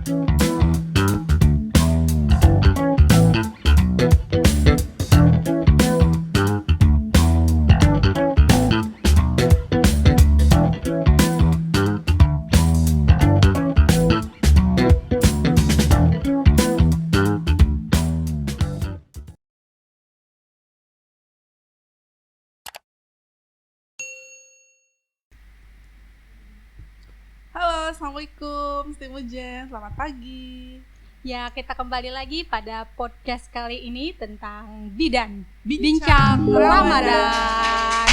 Halo, Assalamualaikum, Stimujen, selamat pagi. Ya, kita kembali lagi pada podcast kali ini tentang bidan, Bincang Ramadan.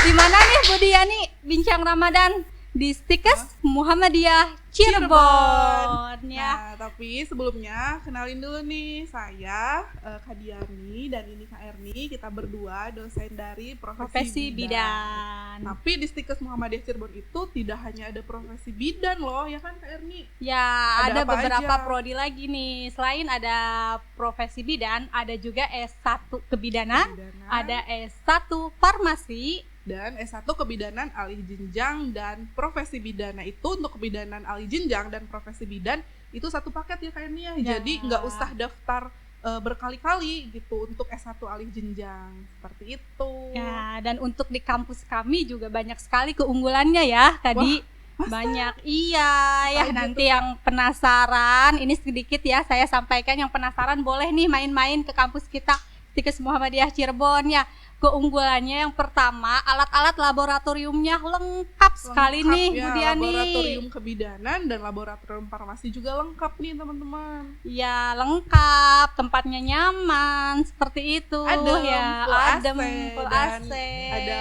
Di mana nih Bu Diani bincang Ramadan? Di Stikes Muhammadiyah Cirebon ya. Nah, tapi sebelumnya kenalin dulu nih, saya Kak Diani dan ini Kak Erni, kita berdua dosen dari Profesi bidan. Tapi di Stikes Muhammadiyah Cirebon itu tidak hanya ada profesi bidan loh, ya kan Kak Erni? Ya, Ada ada apa beberapa aja? prodi lagi nih. Selain ada profesi bidan, ada juga S1 kebidanan, ada S1 farmasi, dan S1 kebidanan alih jenjang dan profesi bidan. Nah, itu untuk kebidanan alih jenjang dan profesi bidan itu satu paket ya kayaknya. Ya. Jadi nggak usah daftar berkali-kali gitu untuk S1 alih jenjang. Seperti itu. ya. Dan untuk di kampus kami juga banyak sekali keunggulannya ya. Tadi masa? banyak, iya ya. Apa aja Nanti tuh, yang penasaran, ini sedikit ya saya sampaikan, yang penasaran boleh nih main-main ke kampus kita Stikes Muhammadiyah Cirebon ya. Keunggulannya yang pertama, alat-alat laboratoriumnya lengkap sekali Lengkap nih ya, Bu Diani. laboratorium kebidanan dan laboratorium farmasi juga lengkap nih teman-teman. Ya lengkap, tempatnya nyaman, seperti itu Adem, ya, full adem, AC, full dan AC. ada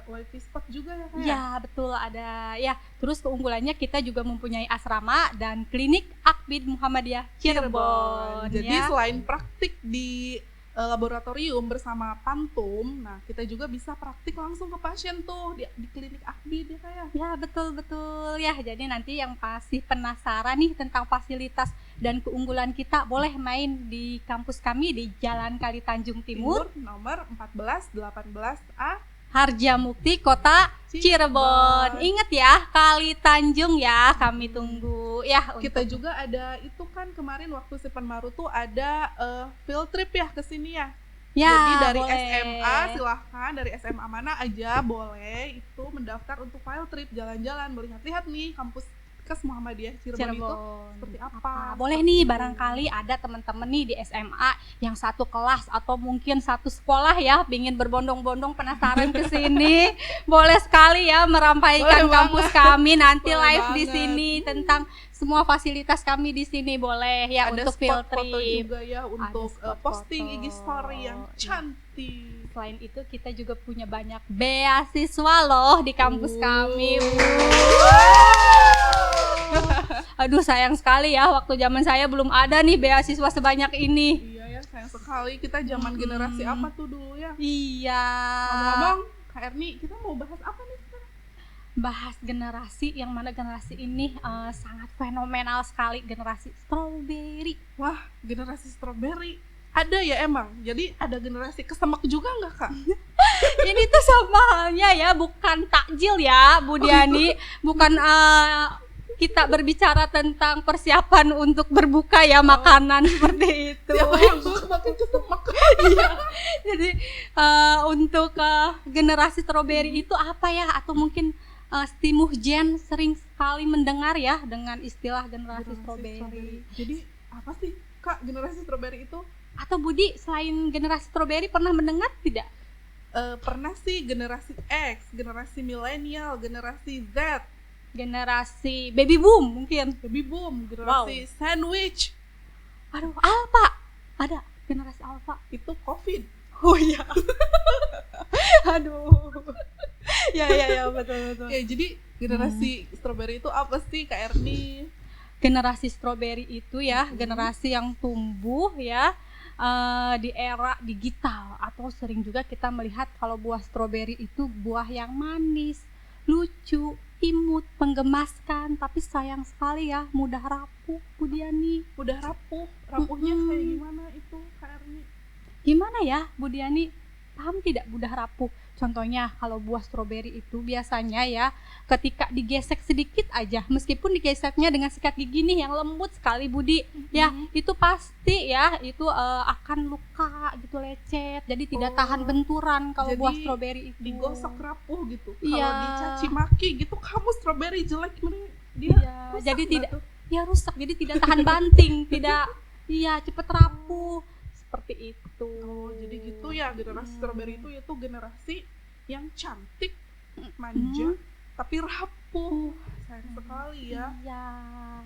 wifi spot juga ya kayak. Ya betul, ada ya. Terus keunggulannya kita juga mempunyai asrama dan klinik Akbid Muhammadiyah Cirebon. Jadi ya. selain praktik di laboratorium bersama Pantum, nah kita juga bisa praktik langsung ke pasien tuh di klinik Akbid ya kayak. Ya betul ya. Jadi nanti yang pasti penasaran nih tentang fasilitas dan keunggulan kita, boleh main di kampus kami di Jalan Kali Tanjung Timur, nomor 1418A, Harjamukti, Kota Cirebon. Ingat ya, Kali Tanjung ya, kami tunggu ya. Kita juga ada itu kan kemarin waktu Sipan Maru tuh ada field trip ya ke sini ya. Ya, jadi dari boleh. SMA silahkan, dari SMA mana aja boleh itu mendaftar untuk field trip, jalan-jalan melihat-lihat nih kampus Stikes Muhammadiyah Cirebon itu seperti apa. Boleh nih, barangkali ada teman-teman nih di SMA yang satu kelas atau mungkin satu sekolah ya, ingin berbondong-bondong penasaran ke sini. Boleh sekali ya merampaikan kampus kami nanti Boleh live di banget. sini tentang semua fasilitas kami di sini, boleh ya. Ada untuk spot field foto trip juga ya untuk spot posting foto. IG story yang cantik. Selain itu kita juga punya banyak beasiswa loh di kampus kami. Aduh sayang sekali ya, waktu zaman saya belum ada nih beasiswa sebanyak ini. Iya ya, sayang sekali, kita zaman generasi apa tuh dulu ya. Iya. Ngomong-ngomong Kak Erni, kita mau bahas apa nih sekarang? Bahas generasi, yang mana generasi ini sangat fenomenal sekali, generasi strawberry. Wah, generasi strawberry ada ya emang. Jadi ada generasi kesemek juga nggak Kak? Ini tuh sama halnya ya, bukan takjil ya Bu Diani, bukan kita berbicara tentang persiapan untuk berbuka ya, makanan seperti itu. Siapa yang makin kesemek? Iya. Jadi untuk generasi strawberry itu apa ya? Atau mungkin Stimujen sering sekali mendengar ya dengan istilah generasi strawberry. Jadi apa sih Kak generasi strawberry itu? Atau Budi, selain generasi strawberry pernah mendengar tidak? Pernah sih generasi X, generasi milenial, generasi Z, Generasi baby boom mungkin. baby boom, generasi sandwich. Aduh, alpha. Ada generasi alpha. Itu COVID. Oh iya. Aduh. Ya betul. Ya, jadi generasi strawberry itu apa sih Kak Erni? Generasi strawberry itu ya, generasi yang tumbuh ya di era digital, atau sering juga kita melihat kalau buah stroberi itu buah yang manis, lucu, imut, menggemaskan, tapi sayang sekali ya mudah rapuh Bu Diani. Udah rapuhnya kayak gimana itu Kak Erni? Gimana ya Bu Diani, paham tidak mudah rapuh? Contohnya kalau buah stroberi itu biasanya ya ketika digesek sedikit aja, meskipun digeseknya dengan sikat gigi nih yang lembut sekali Budi, ya itu pasti ya itu akan luka gitu, lecet, jadi tidak tahan benturan kalau Jadi, buah stroberi itu. digosok rapuh gitu. Iya. Kalau dicaci maki gitu, kamu stroberi jelek, dia Iya, rusak jadi nggak tidak tuh? ya rusak, jadi tidak tahan banting, tidak cepet rapuh seperti itu. Jadi gitu ya, generasi strawberry itu generasi yang cantik, manja, tapi rapuh. Sayang sekali ya. Iya,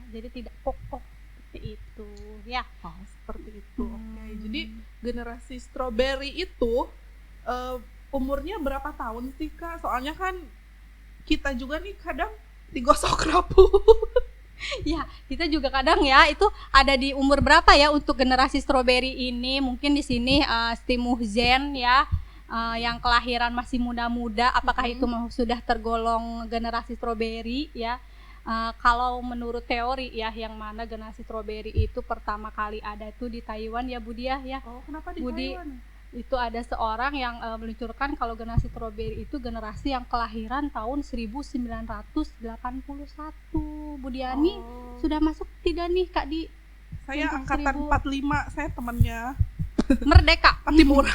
jadi tidak kokoh seperti itu ya. Oh, seperti itu. Oke, jadi generasi strawberry itu umurnya berapa tahun sih Kak? Soalnya kan kita juga nih kadang digosok rapuh. Ya, kita juga kadang ya itu ada di umur berapa ya untuk generasi strawberry ini. Mungkin di sini Stimuzen ya, yang kelahiran masih muda-muda, apakah itu sudah tergolong generasi strawberry ya? Kalau menurut teori ya, yang mana generasi strawberry itu pertama kali ada itu di Taiwan ya Budi ya. Oh, kenapa di Budi, Taiwan? itu ada seorang yang meluncurkan kalau generasi strawberry itu generasi yang kelahiran tahun 1981. Budiani sudah masuk tidak nih Kak di Saya untuk angkatan 45, saya temannya Merdeka. Patimura.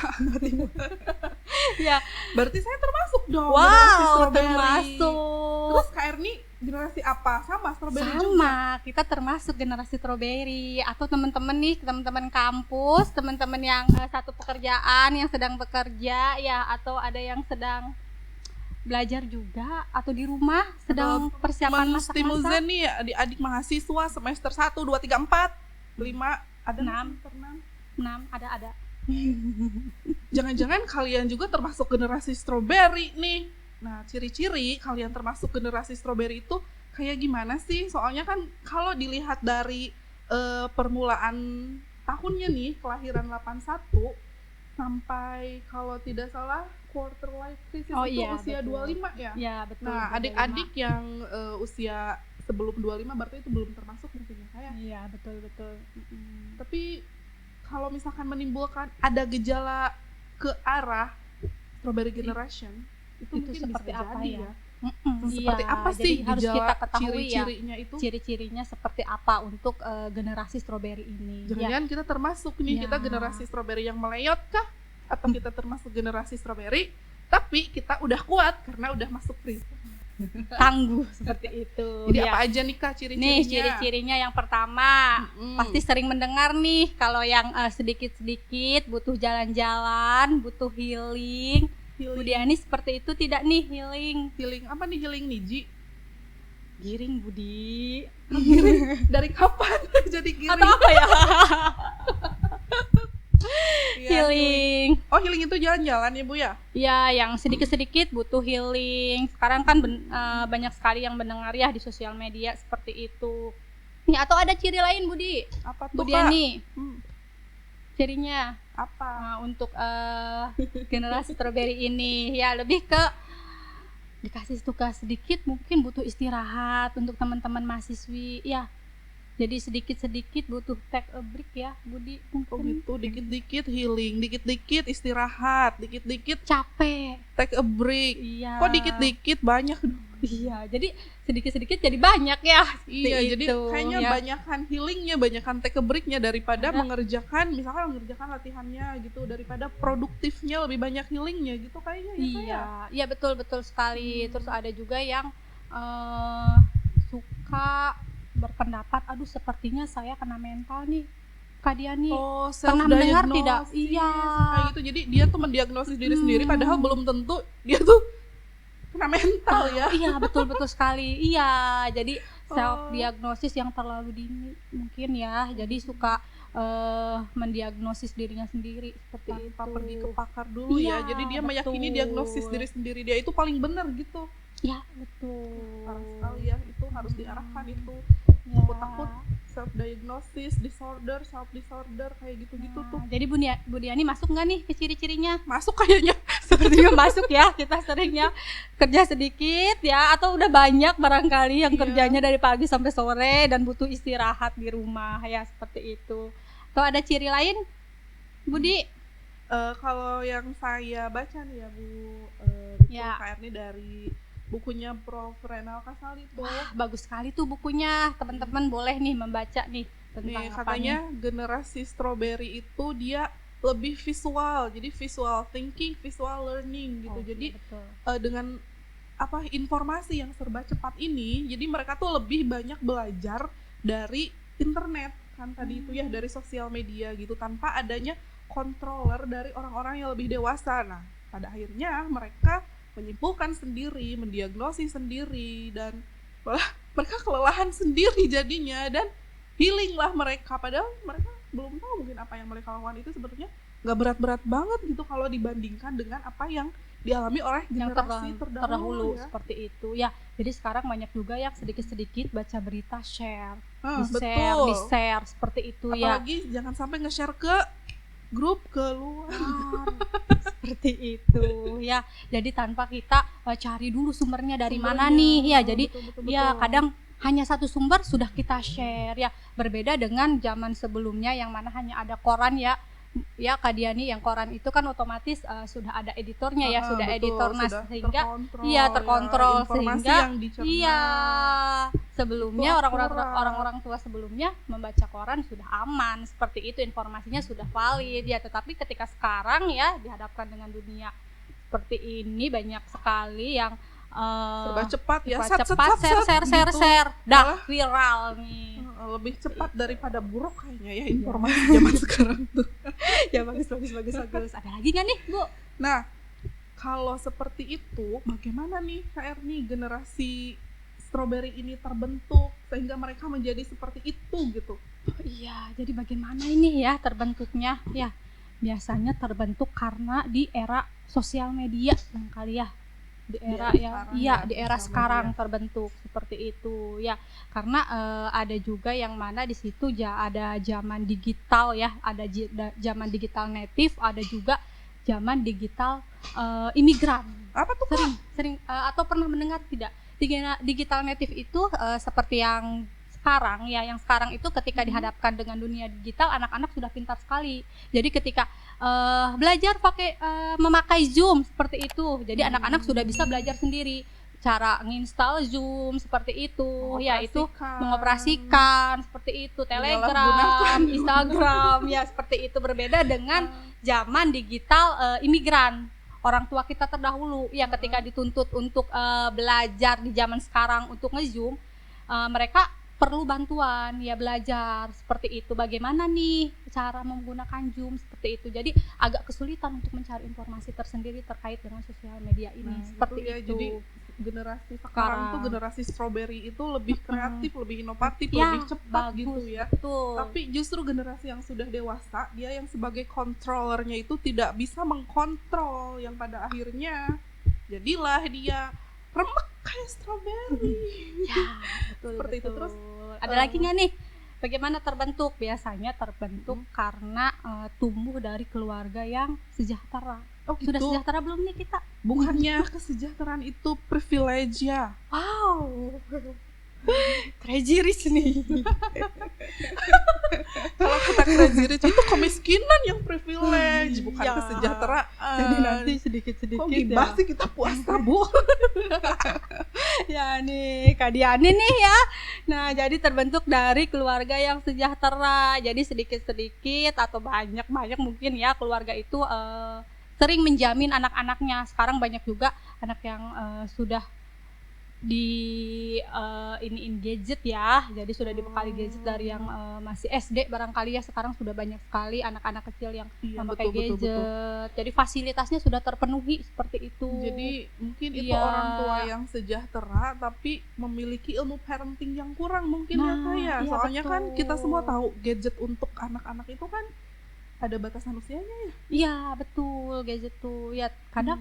Ya, Berarti saya termasuk dong generasi wow, strawberry. termasuk. Terus Kak Erni generasi apa? Sama strawberry juga? Sama, kita termasuk generasi strawberry. Atau teman-teman nih, teman-teman kampus, teman-teman yang satu pekerjaan, yang sedang bekerja ya, atau ada yang sedang belajar juga, atau di rumah sedang persiapan masak-masak. Stimuzen nih adik-adik mahasiswa semester 1, 2, 3, 4, 5, ada 6. 6. Ada. Jangan-jangan kalian juga termasuk generasi strawberry nih. Nah, ciri-ciri kalian termasuk generasi strawberry itu kayak gimana sih? Soalnya kan kalau dilihat dari permulaan tahunnya nih, kelahiran 81 sampai kalau tidak salah quarter life crisis itu usia betul. 25 ya? Ya, betul. Nah, adik-adik yang usia sebelum 25 berarti itu belum termasuk mungkin ya saya. Iya, betul. Tapi kalau misalkan menimbulkan ada gejala ke arah strawberry generation itu mungkin seperti bisa apa jadi ya? Seperti apa sih jadi harus gejala kita ketahui ciri-cirinya itu? Ciri-cirinya seperti apa untuk generasi strawberry ini? Jangan-jangan kita termasuk nih, Ya. kita generasi strawberry yang meleyot kah? Atau kita termasuk generasi strawberry tapi kita udah kuat karena udah masuk freeze? Tangguh seperti itu. Jadi ya. apa aja nih Kak ciri-cirinya? Nih ciri-cirinya yang pertama, pasti sering mendengar nih kalau yang sedikit-sedikit butuh jalan-jalan, butuh healing. Budiani seperti itu tidak nih healing? Healing apa nih, healing niji? Giring Budi. Giring dari kapan jadi giring? Atau apa ya? Iya, Healing. Oh, healing itu jalan-jalan ya Bu ya? Ya, yang sedikit-sedikit butuh healing. Sekarang kan banyak sekali yang mendengar ya di sosial media seperti itu. Nih, atau ada ciri lain Budi? Apa tuh Budiani? Kak? Cirinya Apa? untuk generasi strawberry ini ya lebih ke dikasih tugas sedikit, mungkin butuh istirahat untuk teman-teman mahasiswi ya. Jadi sedikit-sedikit butuh take a break ya Budi, Oh mungkin gitu, dikit-dikit healing, dikit-dikit istirahat, dikit-dikit capek. take a break. Iya. Kok dikit-dikit banyak? Iya, jadi sedikit-sedikit jadi banyak ya. Iya, Seperti jadi itu, kayaknya ya. banyakan healingnya, banyakan take a breaknya daripada mengerjakan latihannya gitu, daripada produktifnya lebih banyak healingnya gitu kayaknya ya. Iya, iya betul sekali. Terus ada juga yang suka berpendapat, aduh sepertinya saya kena mental nih. Kak Diani Oh, pernah mendengar self-diagnosis, tidak? Iya. kayak gitu. Jadi dia tuh mendiagnosis diri sendiri padahal belum tentu dia tuh kena mental ya. Iya, betul sekali. Iya, jadi self diagnosis yang terlalu dini mungkin ya. Jadi suka mendiagnosis dirinya sendiri seperti Tanpa itu. pergi ke pakar dulu ya. Iya, Jadi dia betul. meyakini diagnosis diri sendiri dia itu paling benar gitu. Ya, betul. Parah sekali ya, itu harus diarahkan itu. Ya. Takut self diagnosis, self disorder kayak gitu-gitu tuh. Jadi Bu Diani masuk nggak nih ke ciri-cirinya? Masuk kayaknya. Sepertinya masuk ya, kita seringnya kerja sedikit ya, atau udah banyak barangkali yang Iya. kerjanya dari pagi sampai sore dan butuh istirahat di rumah ya, seperti itu. Atau ada ciri lain Budi? Kalau yang saya baca nih ya Bu, Ya. KR ini dari bukunya Prof. Renal Kasali tuh. Wah, bagus sekali tuh bukunya. Teman-teman boleh nih membaca nih tentang Nih apa katanya nih? generasi strawberry itu dia lebih visual, jadi visual thinking, visual learning gitu. Oh, Jadi iya betul. dengan informasi yang serba cepat ini, jadi mereka tuh lebih banyak belajar dari internet kan tadi itu ya, dari sosial media gitu, tanpa adanya controller dari orang-orang yang lebih dewasa. Nah, pada akhirnya mereka menyimpulkan sendiri, mendiagnosis sendiri, dan malah mereka kelelahan sendiri jadinya, dan healing lah mereka, padahal mereka belum tahu mungkin apa yang mereka lakukan itu sebenarnya nggak berat-berat banget gitu kalau dibandingkan dengan apa yang dialami oleh Yang generasi terdahulu ya. seperti itu ya. Jadi sekarang banyak juga yang sedikit-sedikit baca berita, share, Betul. di share seperti itu. Apalagi jangan sampai nge-share ke grup keluar. Seperti itu ya. Jadi tanpa kita cari dulu sumbernya dari mana nih ya. Jadi betul. ya kadang hanya satu sumber sudah kita share ya. Berbeda dengan zaman sebelumnya yang mana hanya ada koran ya. Ya Kak Diani, yang koran itu kan otomatis sudah ada editornya ya, sudah betul, editor, nah sudah sehingga ya, terkontrol informasi sehingga yang dicerna. iya, sebelumnya Itu orang-orang tua sebelumnya membaca koran sudah aman, seperti itu, informasinya sudah valid ya. Tetapi ketika sekarang ya dihadapkan dengan dunia seperti ini, banyak sekali yang serba cepat ya, cepat share gitu. dah viral nih. Lebih cepat daripada buruk kayaknya ya informasi zaman sekarang tuh. Ya bagus. Ada lagi nggak nih Bu? Nah, kalau seperti itu bagaimana nih KR nih generasi strawberry ini terbentuk sehingga mereka menjadi seperti itu gitu? Iya, jadi bagaimana ini ya terbentuknya ya? Biasanya terbentuk karena di era sosial media kali ya. Di era sekarang terbentuk seperti itu ya, karena ada juga yang mana di situ ada zaman digital ya, ada zaman digital native, ada juga zaman digital imigran. Apa tuh sering atau pernah mendengar tidak? Digital native itu seperti yang sekarang ya, yang sekarang itu ketika dihadapkan dengan dunia digital, anak-anak sudah pintar sekali. Jadi ketika belajar memakai Zoom seperti itu, jadi anak-anak sudah bisa belajar sendiri cara nginstal Zoom seperti itu, yaitu mengoperasikan seperti itu, Telegram, Instagram ya seperti itu. Berbeda dengan zaman digital imigran, orang tua kita terdahulu ya, ketika dituntut untuk belajar di zaman sekarang untuk nge-Zoom, mereka perlu bantuan ya, belajar seperti itu, bagaimana nih cara menggunakan Zoom seperti itu. Jadi agak kesulitan untuk mencari informasi tersendiri terkait dengan sosial media ini. Seperti ya, itu. Jadi generasi sekarang tuh generasi strawberry itu lebih kreatif, lebih inovatif, lebih cepat gitu ya. Betul. Tapi justru generasi yang sudah dewasa, dia yang sebagai controllernya itu tidak bisa mengkontrol, yang pada akhirnya jadilah dia remek kayak strawberry. Ya, betul. Seperti itu. Terus ada lagi nggak nih? Bagaimana terbentuk? Biasanya terbentuk karena tumbuh dari keluarga yang sejahtera. gitu. Sudah sejahtera belum nih kita? Bukannya kesejahteraan itu privilege ya? Wow. Crazy rich nih. Kalau kata crazy rich itu kemiskinan yang privilege, bukan kesejahteraan. Jadi nanti sedikit-sedikit kok gibah sih kita puasa Bu. Ya nih Kak Diani nih ya. Nah jadi terbentuk dari keluarga yang sejahtera. Jadi sedikit-sedikit atau banyak mungkin ya, keluarga itu sering menjamin anak-anaknya. Sekarang banyak juga anak yang sudah iniin gadget ya, jadi sudah dibekali gadget dari yang masih SD barangkali ya. Sekarang sudah banyak sekali anak-anak kecil yang memakai gadget, betul. Jadi fasilitasnya sudah terpenuhi seperti itu. Jadi mungkin itu orang tua yang sejahtera tapi memiliki ilmu parenting yang kurang mungkin ya. Soalnya betul. Kan kita semua tahu gadget untuk anak-anak itu kan ada batasan usianya ya. Iya betul, gadget tuh ya kadang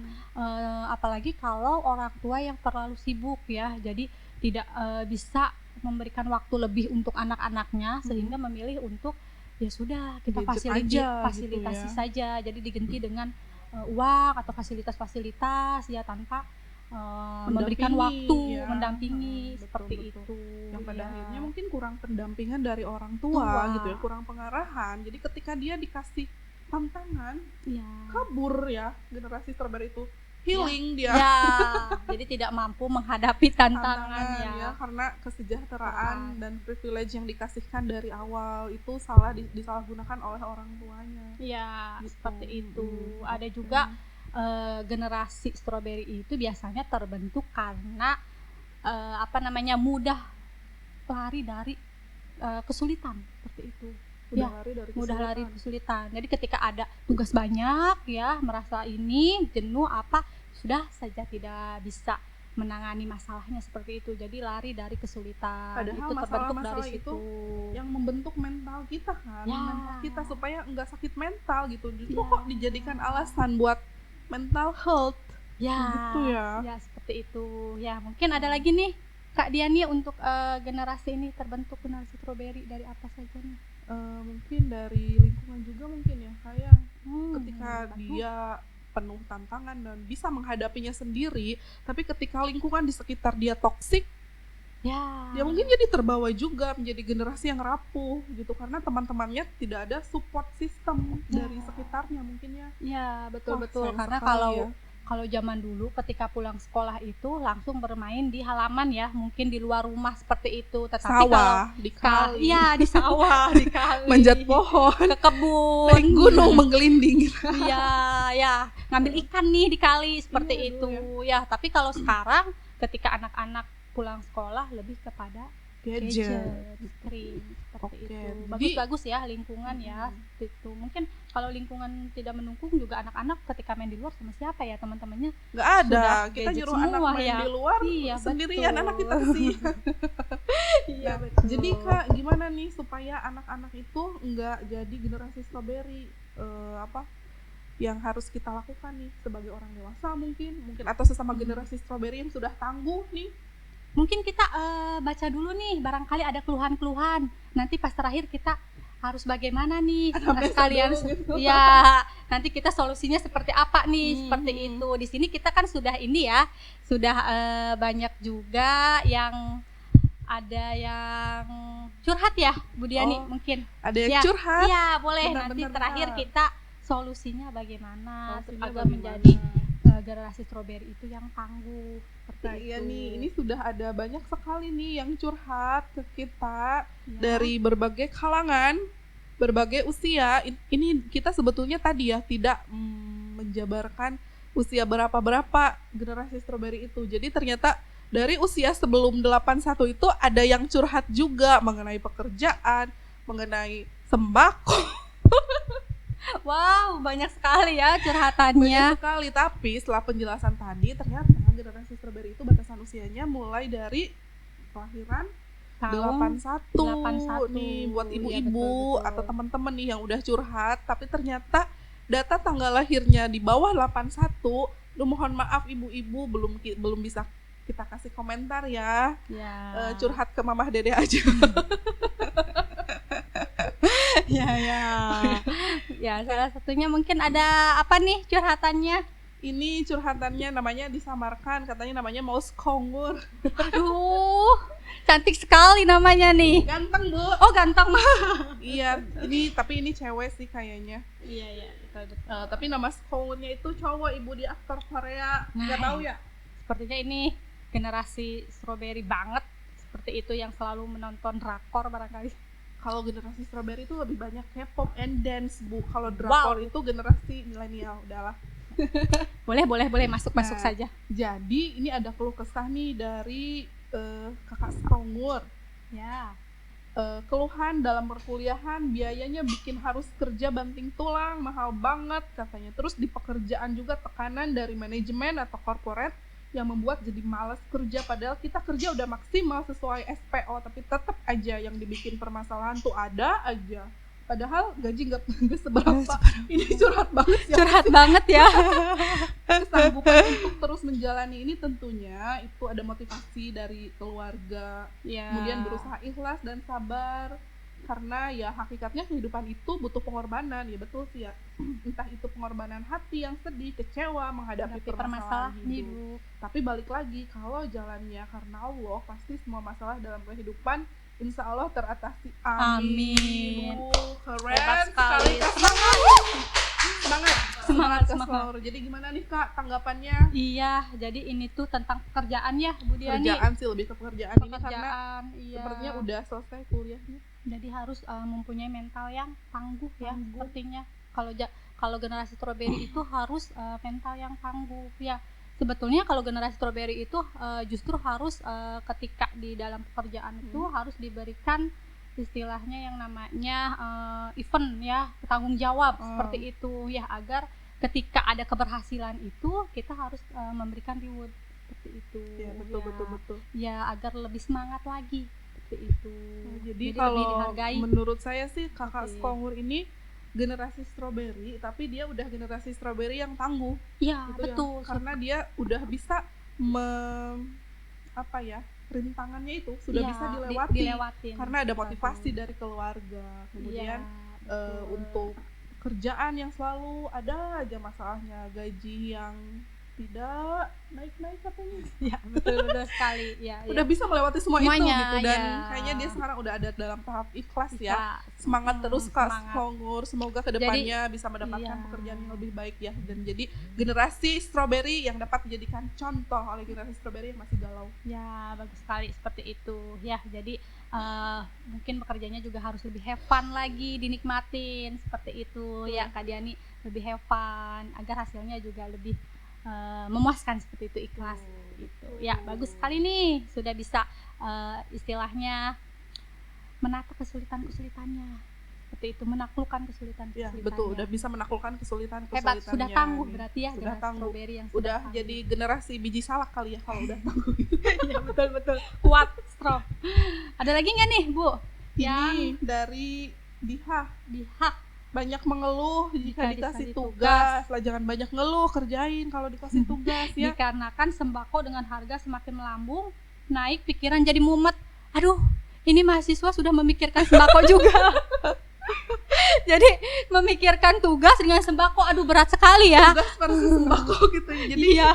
apalagi kalau orang tua yang terlalu sibuk ya, jadi tidak bisa memberikan waktu lebih untuk anak-anaknya, sehingga memilih untuk ya sudah kita fasilitasi gitu ya. Saja, jadi diganti dengan uang atau fasilitas-fasilitas ya, tanpa memberikan waktu ya. Mendampingi seperti itu. Yang pada akhirnya mungkin kurang pendampingan dari orang tua gitu ya, kurang pengarahan. Jadi ketika dia dikasih tantangan, Ya. kabur ya generasi strawberry itu, healing dia Ya, jadi tidak mampu menghadapi tantangan ya. karena kesejahteraan Terat. dan privilege yang dikasihkan dari awal itu disalahgunakan oleh orang tuanya. Ya, Gitu. seperti itu. Ada Oke. juga generasi strawberry itu biasanya terbentuk karena mudah lari dari kesulitan seperti itu. Mudah Ya, lari dari mudah lari kesulitan. kesulitan. Jadi ketika ada tugas banyak ya, merasa ini jenuh sudah saja tidak bisa menangani masalahnya seperti itu. Jadi lari dari kesulitan. Padahal itu terbentuk dari masalah-masalah situ. itu yang membentuk mental kita kan, Ya. mental kita supaya enggak sakit mental gitu. Justru Ya. kok dijadikan alasan buat mental health Ya, gitu ya. ya seperti itu. Ya, mungkin ada lagi nih Kak Diani untuk generasi ini terbentuk generasi strawberry dari apa saja nih? Mungkin dari lingkungan juga mungkin ya, kayak ketika bagus. dia penuh tantangan dan bisa menghadapinya sendiri, tapi ketika lingkungan di sekitar dia toksik, Ya. dia mungkin jadi terbawa juga menjadi generasi yang rapuh gitu, karena teman-temannya tidak ada support system Ya. dari sekitarnya mungkin ya. Ya, betul Wah, betul. sayang Karena sekali ya. kalau zaman dulu ketika pulang sekolah itu langsung bermain di halaman ya, mungkin di luar rumah seperti itu. Tetapi Sawah, di kali, iya di sawah, di kali, manjat pohon, ke kebun, naik gunung menggelinding. Iya, ya, ngambil ikan nih di kali seperti Iya, itu. dulu Ya, tapi kalau sekarang ketika anak-anak pulang sekolah lebih kepada gadget, screen seperti Oke, itu. jadi- Bagus-bagus ya lingkungan ya seperti itu. Mungkin kalau lingkungan tidak mendukung juga anak-anak ketika main di luar sama siapa ya teman-temannya? Nggak ada, Sudah kita gadget nyuruh anak semua main ya. di luar Iya, sendirian, betul. anak kita kesian. Iya, Nah, betul. jadi Kak, gimana nih supaya anak-anak itu nggak jadi generasi strawberry? Yang harus kita lakukan nih sebagai orang dewasa mungkin atau sesama generasi strawberry yang sudah tangguh nih? Mungkin kita baca dulu nih, barangkali ada keluhan-keluhan. Nanti pas terakhir kita harus bagaimana nih sekalian dulu gitu. ya, nanti kita solusinya seperti apa nih, seperti Hmm. itu. Di sini kita kan sudah ini ya, sudah banyak juga yang ada yang curhat ya Bu Diani Oh, mungkin. Ada yang Ya, curhat? Iya, boleh. Benar, Nanti benar, terakhir benar. kita solusinya bagaimana Solusinya agar bagaimana? menjadi generasi strawberry itu yang tangguh seperti Nah, itu. iya nih, ini sudah ada banyak sekali nih yang curhat ke kita Ya. dari berbagai kalangan, berbagai usia. Ini kita sebetulnya tadi ya tidak menjabarkan usia berapa-berapa generasi strawberry itu. Jadi ternyata dari usia sebelum 81 itu ada yang curhat juga mengenai pekerjaan, mengenai sembako. Wow, banyak sekali ya curhatannya. Banyak sekali, tapi setelah penjelasan tadi ternyata generasi strawberry itu batasan usianya mulai dari kelahiran Tahun 81 nih buat Iya, ibu-ibu betul. atau teman-teman nih yang udah curhat, tapi ternyata data tanggal lahirnya di bawah 81. Duh, mohon maaf ibu-ibu, belum bisa kita kasih komentar ya. Ya. Curhat ke mamah dede aja. Ya, ya. Ya, salah satunya mungkin ada apa nih curhatannya? Ini curhatannya namanya disamarkan, katanya namanya Maus Kongur. Aduh, cantik sekali namanya nih. Ganteng, Bu. Oh, ganteng. Iya, tapi ini cewek sih kayaknya. Iya, iya, betul. Tapi nama Skongurnya itu cowok, ibu di aktor Korea. Nggak Nah, tahu ya? Sepertinya ini generasi strawberry banget. Seperti itu yang selalu menonton drakor barangkali. Kalau generasi strawberry itu lebih banyak K-pop and dance, Bu. Kalau drakor itu generasi milenial, udahlah. Boleh masuk Nah, saja. Jadi ini ada keluh kesah nih dari kakak Skongur. Ya. Keluhan dalam perkuliahan, biayanya bikin harus kerja banting tulang, mahal banget katanya. Terus di pekerjaan juga tekanan dari manajemen atau corporate yang membuat jadi malas kerja, padahal kita kerja udah maksimal sesuai SPO, tapi tetap aja yang dibikin permasalahan tuh ada aja. Padahal gaji nggak seberapa. Ini curhat banget ya. Curhat banget ya. Kesanggupan untuk terus menjalani ini tentunya itu ada motivasi dari keluarga. Ya. Kemudian berusaha ikhlas dan sabar, karena ya hakikatnya kehidupan itu butuh pengorbanan. Ya betul sih ya. Entah itu pengorbanan hati yang sedih, kecewa menghadapi permasalahan hidup. Tapi balik lagi, kalau jalannya karena Allah, pasti semua masalah dalam kehidupan insya Allah teratasi. Amin. Amin. Keren Hebat sekali. sekali. Semangat Semangat, Kak semangat. Flower. Jadi gimana nih Kak tanggapannya? Iya, jadi ini tuh tentang pekerjaan ya Bu Diani. Kerjaan sih, lebih ke pekerjaan ini karena Pekerjaan, iya. sepertinya udah selesai kuliahnya. Jadi harus mempunyai mental yang tangguh ya Tangguh. sepertinya. Kalau generasi strawberry itu harus mental yang tangguh ya. Sebetulnya kalau generasi strawberry itu justru harus ketika di dalam pekerjaan itu harus diberikan istilahnya yang namanya event ya, tanggung jawab seperti itu ya, agar ketika ada keberhasilan itu kita harus memberikan reward seperti itu. Ya, betul ya. betul. Ya, agar lebih semangat lagi seperti itu. Jadi lebih kalau dihargai. menurut saya sih kakak Oke. Skongur ini generasi strawberry, tapi dia udah generasi strawberry yang tangguh. Iya, Gitu ya. betul. Karena dia udah bisa rintangannya itu sudah Iya, bisa dilewati. dilewatin. Karena ada motivasi dari keluarga. Kemudian Iya, untuk kerjaan yang selalu ada aja masalahnya, gaji yang tidak naik-naik katanya. ya, betul sekali. Ya, Udah bisa melewati semuanya itu Semuanya, gitu, dan ya. kayaknya dia sekarang udah ada dalam tahap ikhlas ya. Bisa. Semangat terus Kak Semangat. Skongur, semoga kedepannya bisa mendapatkan iya. pekerjaan yang lebih baik ya, dan jadi generasi strawberry yang dapat dijadikan contoh oleh generasi strawberry yang masih galau. Ya, bagus sekali seperti itu. Ya, jadi mungkin pekerjaannya juga harus lebih have fun lagi, dinikmatin seperti itu. Ya, Kak Diani, lebih have fun agar hasilnya juga lebih memuaskan seperti itu, ikhlas gitu. Ya, bagus sekali nih, sudah bisa istilahnya menata kesulitannya seperti itu, menaklukkan Ya kesulitan-kesulitannya. betul, udah bisa menaklukkan kesulitan-kesulitannya. Hebat, sudah tangguh nih. berarti ya, Sudah generasi tangguh. strawberry yang Udah tangguh. jadi generasi biji salak kali ya kalau udah tangguh. Ya, betul kuat, strong. Ada lagi nggak nih Bu Ini dari Diha, di hak banyak mengeluh jika Jika dikasih dikasih tugas. Lah jangan banyak ngeluh, kerjain kalau dikasih tugas ya. dikarenakan sembako dengan harga semakin melambung naik, pikiran jadi mumet. Aduh, ini mahasiswa sudah memikirkan sembako juga. Jadi memikirkan tugas dengan sembako, aduh berat sekali ya. Tugas versus sembako gitu ya. Jadi Iya,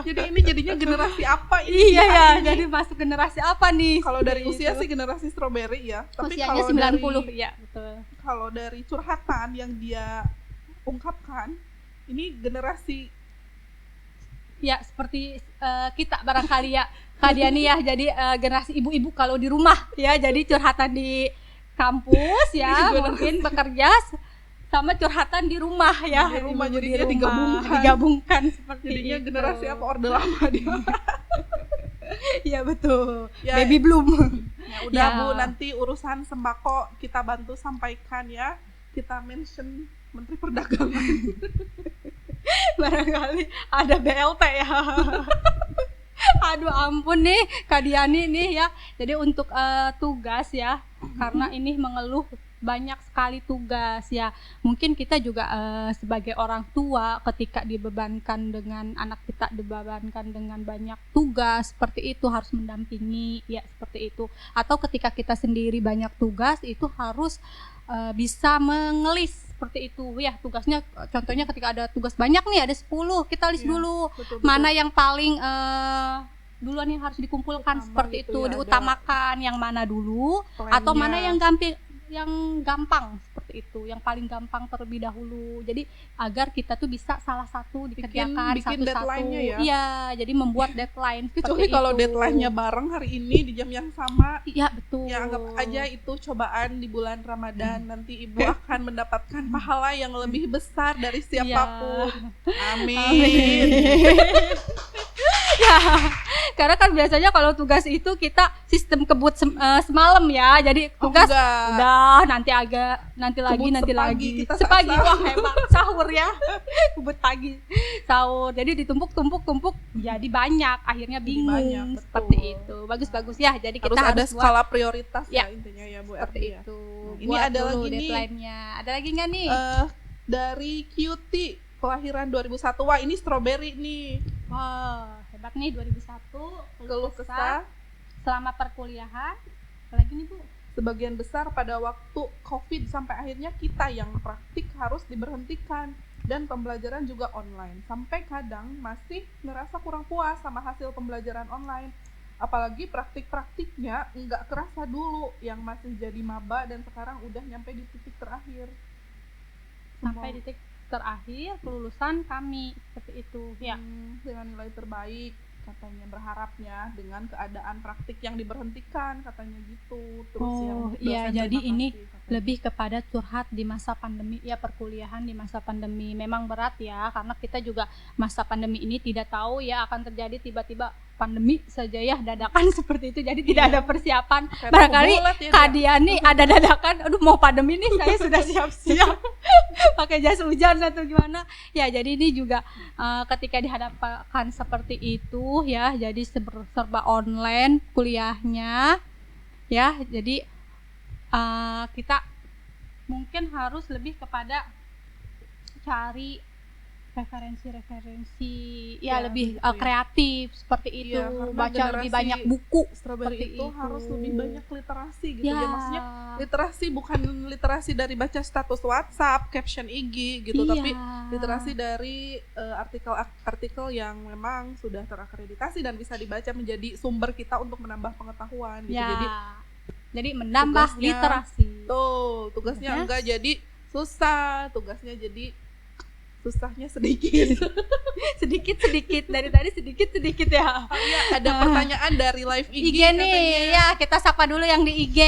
jadi ini jadinya generasi apa ini? iya ya. Ini? Jadi masuk generasi apa nih? Kalau dari Seperti usia itu. sih generasi strawberry ya. Tapi Usianya kalau 90, dari ya betul. kalau dari curhatan yang dia ungkapkan, ini generasi Ya, seperti kita barangkali ya, Kak Diani ya. Jadi generasi ibu-ibu kalau di rumah ya, jadi curhatan di kampus ya, mungkin bekerja sama curhatan di rumah ya. Di rumah, Ibu-ibu jadinya di rumah, digabungkan. digabungkan seperti jadinya itu. generasi apa, orde lama dia. Iya betul. Ya, Baby bloom. ya udah Ya. Bu, nanti urusan sembako kita bantu sampaikan ya. Kita mention Menteri Perdagangan. Barangkali ada BLT ya. Aduh ampun nih Kak Diani nih ya. Jadi untuk tugas ya, karena ini mengeluh banyak sekali tugas ya. Mungkin kita juga sebagai orang tua ketika dibebankan dengan anak kita, dibebankan dengan banyak tugas seperti itu, harus mendampingi ya seperti itu. Atau ketika kita sendiri banyak tugas itu harus bisa mengelis seperti itu ya. Tugasnya contohnya ketika ada tugas banyak nih, ada 10, kita list Iya, dulu betul. mana yang paling duluan yang harus dikumpulkan Utama seperti gitu itu, ya, diutamakan yang mana dulu, atau mana yang gampang seperti itu, yang paling gampang terlebih dahulu. Jadi agar kita tuh bisa salah satu dikerjakan bikin satu-satu. deadline-nya ya. Iya, jadi membuat deadline Kecuali seperti kalau itu. deadline-nya bareng hari ini di jam yang sama. Iya betul. Ya anggap aja itu cobaan di bulan Ramadan. Nanti ibu akan mendapatkan pahala yang lebih besar dari siapapun. Amin. Ya, karena kan biasanya kalau tugas itu kita sistem kebut semalam ya. Jadi tugas udah nanti lagi Kebut nanti sepagi, lagi kita sepagi. saat Wah hebat, sahur ya. Kebut pagi sahur, jadi ditumpuk jadi banyak, akhirnya Jadi bingung banyak, betul. seperti itu. Bagus ya, jadi Harus kita ada harus buat skala prioritas ya, Ya, intinya ya Bu seperti Erdi ya. itu. Ini Buat ada dulu lagi nih. deadline-nya. Ada lagi nggak nih? Dari Cutie, kelahiran 2001. Wah ini strawberry nih. Wah hebat nih, 2001. Keluh kesah selama perkuliahan. Apalagi nih Bu? sebagian besar pada waktu COVID sampai akhirnya kita yang praktik harus diberhentikan dan pembelajaran juga online. Sampai kadang masih ngerasa kurang puas sama hasil pembelajaran online. Apalagi praktik-praktiknya nggak kerasa dulu, yang masih jadi maba dan sekarang udah nyampe di titik terakhir. Sampai di titik semester akhir kelulusan kami seperti itu ya. Dengan nilai terbaik katanya, berharapnya dengan keadaan praktik yang diberhentikan katanya gitu. Terus ya Oh untuk iya, dosen jadi terima ini kasih katanya. lebih kepada curhat di masa pandemi ya, perkuliahan di masa pandemi memang berat ya, karena kita juga masa pandemi ini tidak tahu ya akan terjadi tiba-tiba pandemi saja ya dadakan seperti itu, jadi tidak ada persiapan. Kayak Barangkali tahu bulat ya, Kak Dia. Dia nih ada dadakan, aduh mau pandemi nih saya sudah siap-siap pakai jas hujan atau gimana ya. Jadi ini juga ketika dihadapkan seperti itu ya, jadi serba online kuliahnya ya, jadi kita mungkin harus lebih kepada cari referensi ya, Ya, lebih begitu ya. kreatif seperti itu, Iya, karena baca lebih generasi banyak buku Strawberry seperti itu harus lebih banyak literasi gitu ya, ya. Maksudnya literasi bukan literasi dari baca status WhatsApp, caption IG gitu, iya. tapi literasi dari artikel-artikel yang memang sudah terakreditasi dan bisa dibaca menjadi sumber kita untuk menambah pengetahuan gitu. ya. Jadi Jadi menambah tugasnya- literasi tugasnya Tugasnya? enggak jadi susah, tugasnya jadi susahnya sedikit. sedikit dari tadi sedikit ya. Oh iya, ada pertanyaan dari live IG, IG nih katanya. ya, kita sapa dulu yang di IG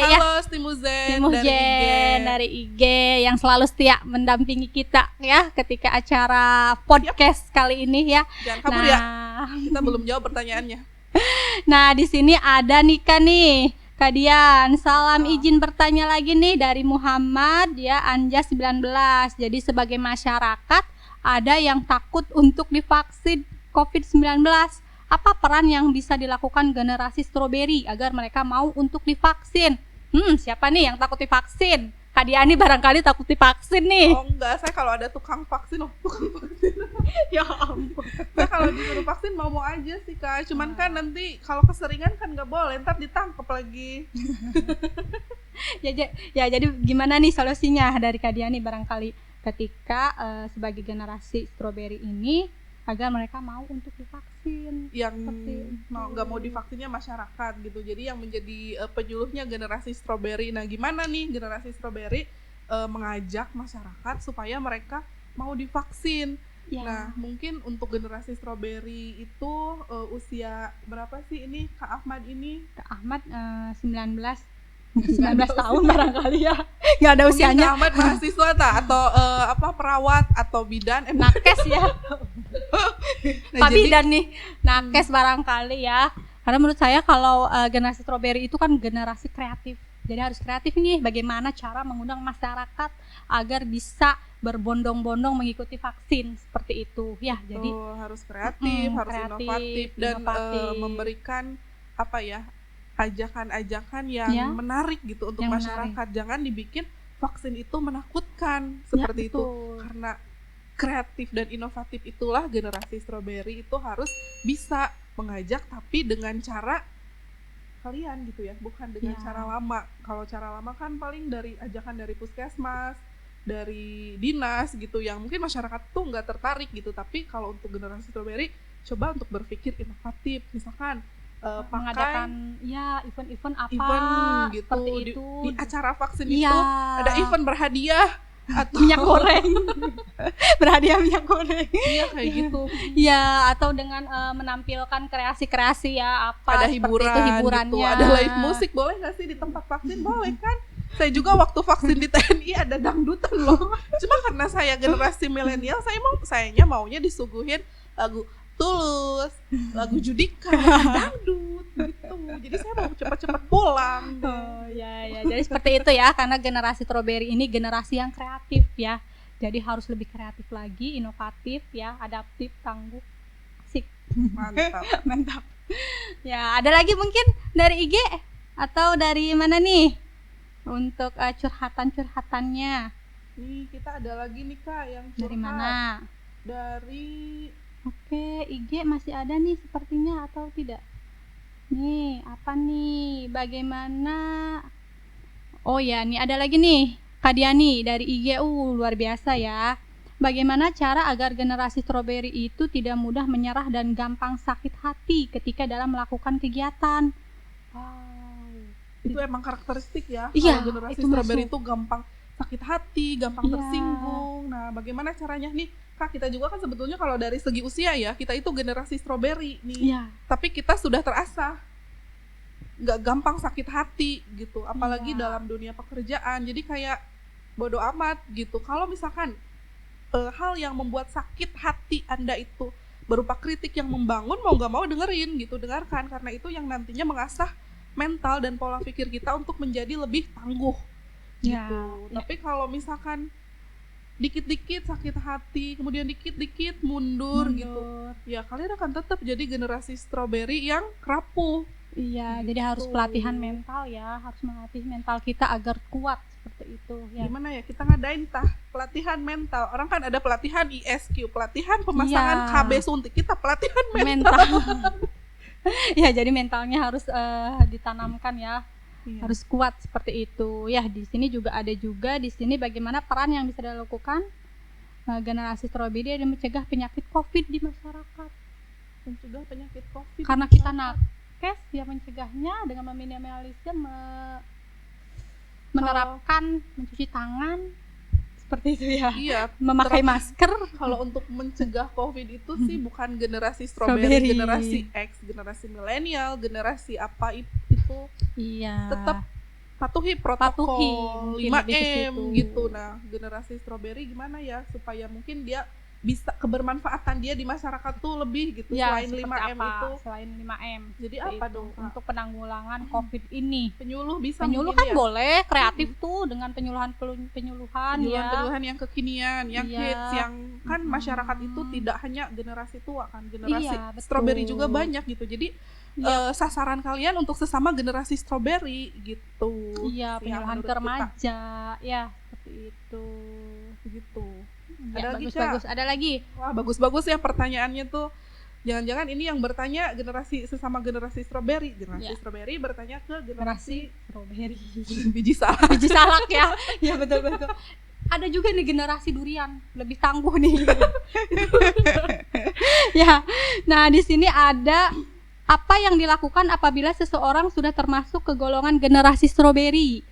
ya. Halo Stimuzen Timujen dari dari IG yang selalu setia mendampingi kita ya ketika acara podcast kali ini ya. Jangan kabur ya, Nah, kita belum jawab pertanyaannya. nah di sini ada Nika nih. Kak Dian, salam izin bertanya lagi nih dari Muhammad ya, Anja 19. Jadi sebagai masyarakat ada yang takut untuk divaksin COVID-19. Apa peran yang bisa dilakukan generasi Strawberry agar mereka mau untuk divaksin? Siapa nih yang takut divaksin? Kak Dian nih barangkali takut divaksin nih. Oh enggak, saya kalau ada tukang vaksin, Ya ampun. saya kalau disuruh vaksin mau aja sih Kak. Cuman kan nanti kalau keseringan kan nggak boleh, ntar ditangkap lagi. Ya jadi gimana nih solusinya dari Kak Dian nih barangkali ketika sebagai generasi Strawberry ini agar mereka mau untuk divaksin? Yang Seperti itu. nggak mau divaksinnya masyarakat gitu. Jadi yang menjadi penyuluhnya generasi Strawberry. Nah gimana nih generasi Strawberry mengajak masyarakat supaya mereka mau divaksin? Ya. Nah mungkin untuk generasi Strawberry itu usia berapa sih ini Kak Ahmad ini? Kak Ahmad 19 tahun barangkali ya, nggak ada Mungkin usianya. Kak Ahmad mahasiswa tak? Atau perawat atau bidan? Nakes ya, Nah, Pak jadi- Bidan nih, nakes barangkali ya. Karena menurut saya kalau generasi Strawberry itu kan generasi kreatif. Jadi harus kreatif nih, bagaimana cara mengundang masyarakat agar bisa berbondong-bondong mengikuti vaksin seperti itu ya. Jadi Tuh, harus kreatif, harus kreatif, inovatif dan inovatif. memberikan apa ya, ajakan-ajakan yang Ya, menarik gitu untuk yang masyarakat. Jangan dibikin vaksin itu menakutkan seperti Ya, itu. betul. Karena kreatif dan inovatif itulah generasi Strawberry itu harus bisa mengajak, tapi dengan cara kalian gitu ya, bukan dengan Ya. cara lama. Kalau cara lama kan paling dari ajakan dari puskesmas, dari dinas gitu, yang mungkin masyarakat tuh nggak tertarik gitu. Tapi kalau untuk generasi Strawberry, coba untuk berpikir inovatif, misalkan pakai mengadakan ya event-event apa event gitu seperti di, itu. di acara vaksin Iya. itu ada event berhadiah atau minyak goreng, berhadiah minyak goreng. iya kayak gitu. Ya, atau dengan menampilkan kreasi-kreasi ya apa Ada seperti hiburan itu, gitu, hiburannya. ada live musik, boleh nggak sih di tempat vaksin? Boleh kan? Saya juga waktu vaksin di TNI ada dangdutan loh. Cuma karena saya generasi milenial, sayanya maunya disuguhin lagu Tulus, lagu Judika, dangdut gitu. Jadi saya mau cepet-cepet pulang. Oh, ya, jadi seperti itu ya, karena generasi Strawberry ini generasi yang kreatif ya. Jadi harus lebih kreatif lagi, inovatif ya, adaptif, tangguh. Asik. Mantap. Mantap. Ya, ada lagi mungkin dari IG atau dari mana nih untuk curhatan-curhatannya? Nih kita ada lagi nih Kak yang Dari curhat. mana? Dari Oke, IG masih ada nih sepertinya atau tidak? Nih, apa nih? Bagaimana? Oh ya, nih ada lagi nih, Kak Diani dari IG. Luar biasa ya. Bagaimana cara agar generasi Strawberry itu tidak mudah menyerah dan gampang sakit hati ketika dalam melakukan kegiatan? Wow. itu emang karakteristik ya. Iya, Kalau generasi itu Strawberry masuk. itu gampang sakit hati, gampang Iya. tersinggung. Nah, bagaimana caranya nih, Kak? Kita juga kan sebetulnya kalau dari segi usia ya, kita itu generasi strawberry nih. Iya. Tapi kita sudah terasa nggak gampang sakit hati gitu, apalagi Iya. dalam dunia pekerjaan. Jadi kayak bodo amat gitu. Kalau misalkan hal yang membuat sakit hati Anda itu berupa kritik yang membangun, mau nggak mau dengerin gitu, dengarkan, karena itu yang nantinya mengasah mental dan pola pikir kita untuk menjadi lebih tangguh Ya, gitu. ya. Tapi kalau misalkan dikit-dikit sakit hati, kemudian dikit-dikit mundur gitu, ya kalian akan tetap jadi generasi strawberry yang rapuh. Iya, Gitu. jadi harus pelatihan mental ya, harus melatih mental kita agar kuat seperti itu ya. Gimana ya, kita ngadain pelatihan mental. Orang kan ada pelatihan ISQ, pelatihan pemasangan Iya. KB suntik, kita pelatihan Mental. Ya, jadi mentalnya harus ditanamkan ya. Iya. Harus kuat seperti itu. Ya, di sini juga ada di sini bagaimana peran yang bisa dilakukan generasi strawberry dan mencegah penyakit COVID di masyarakat. Mencegah penyakit COVID. Karena kita nakes ya mencegahnya dengan meminimalisir menerapkan mencuci tangan seperti itu ya. Iya, Memakai masker. kalau untuk mencegah COVID itu sih bukan generasi Strawberry. strawberry, generasi X, generasi milenial, generasi apa itu Iya. tetap patuhi protokol Mungkin lebih ke 5M situ. gitu. Nah, generasi strawberry gimana ya supaya mungkin dia bisa kebermanfaatan dia di masyarakat tuh lebih gitu, Ya, selain seperti 5M apa? itu. Selain 5M. Jadi Seperti apa itu, dong, Kak? untuk penanggulangan COVID ini? Penyuluh bisa Penyuluh mungkin kan ya? boleh kreatif tuh dengan penyuluhan ya. Penyuluhan yang kekinian, yang Iya. hits, yang kan masyarakat itu tidak hanya generasi tua kan, generasi Iya, betul. strawberry juga banyak gitu. Jadi Iya. sasaran kalian untuk sesama generasi strawberry gitu. Iya, sih yang penyuluhan menurut ke remaja. Ya, seperti itu. gitu. Ya, Ada lagi, bagus-bagus. Ada lagi. Wah, bagus-bagus ya pertanyaannya tuh. Jangan-jangan ini yang bertanya sesama generasi strawberry. Generasi Iya. strawberry bertanya ke Generasi generasi strawberry. biji salak. Biji salak ya. Ya, betul-betul. Ada juga nih generasi durian, lebih tangguh nih. Ya. Nah, di sini ada apa yang dilakukan apabila seseorang sudah termasuk ke golongan generasi strawberry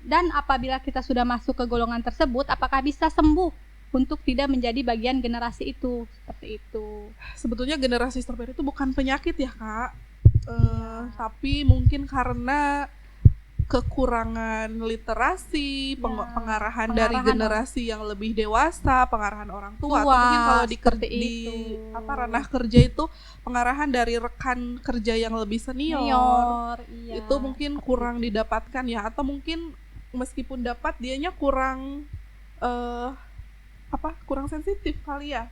dan apabila kita sudah masuk ke golongan tersebut, apakah bisa sembuh untuk tidak menjadi bagian generasi itu? Seperti itu. Sebetulnya generasi strawberry itu bukan penyakit ya, Kak. Iya. Tapi mungkin karena kekurangan literasi, pengarahan dari pengarahan generasi yang lebih dewasa, pengarahan orang tua, atau Tua, mungkin kalau seperti di itu. ranah kerja itu pengarahan dari rekan kerja yang lebih senior. Iya. Itu mungkin seperti kurang itu. didapatkan ya, atau mungkin meskipun dapat dianya kurang kurang sensitif kali ya.